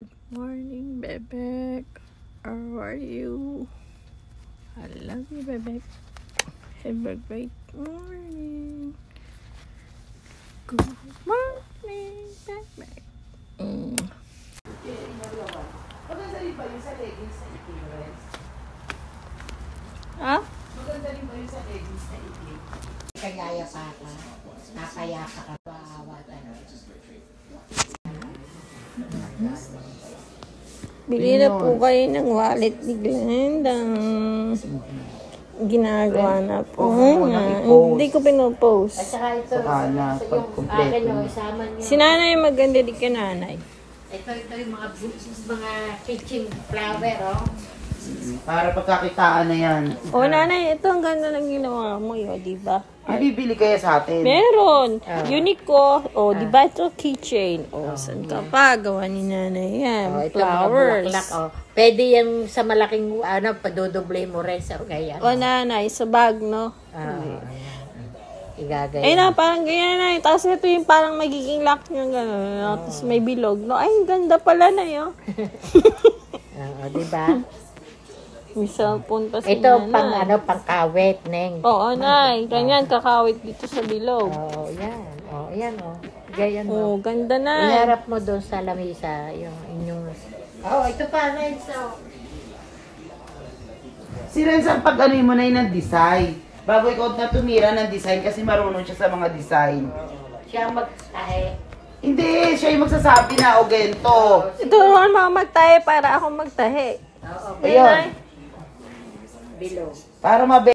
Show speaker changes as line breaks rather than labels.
Morning, Bebek. How are you? I love you, Bebek. Have a great morning. Good morning, Bebek.
Maganda rin ba yung sa leggings na itim, Rez?
Ha?
Maganda rin ba yung sa leggings na itim?
Kagaya pa ka, napaya ka ka pa,
Bili na po kayo ng wallet ni Glenda. Ginagawa na po. Hindi ko pinopost.
At saka ito,
Saka na,
yung
pag-completo
akin,
na.
isama niyo.
Si nanay maganda di ka nanay.
Ito yung mga kitchen flower, oh.
Para pagkakitaan na yan.
O nanay, ito ang ganda ng ginawa mo yun, di ba?
Bibili kaya sa atin.
Meron. Unique ko. O, di ba ito keychain? O, saan ka pa? Gawa ni nanay yan.
Oh, ito
Flowers.
mga bulaklak, oh. Pwede yung sa malaking, padodoble mo rin sa ganyan.
O, nanay, sa bag, no?
Igagaya.
Ay na, parang ganyan na. Tapos ito yung parang magiging lock nyo. Gano'n. Tapos may bilog. No? Ay, ganda pala na yun.
Di ba?
May cellphone pa si
Ito
nanay.
pang kawit, Neng.
Oo, nay. Ganyan, kakawit dito sa bilog.
Oh, yan. Oh, yan, oh. Ganyan,
Oo,
oh.
ganda na.
Iharap mo doon sa lamisa, yung inyong... Oh, ito pa, Neng. So,
Si Renz, ang pag-anoy mo na yun ng design. Bago ikaw na tumira ng design kasi marunong siya sa mga design.
siya magtahe.
Hindi, siya yung magsasabi na, o gento.
Ito naman mga magtahe para ako magtahe.
Oo,
Ayun.
below.
Para mabe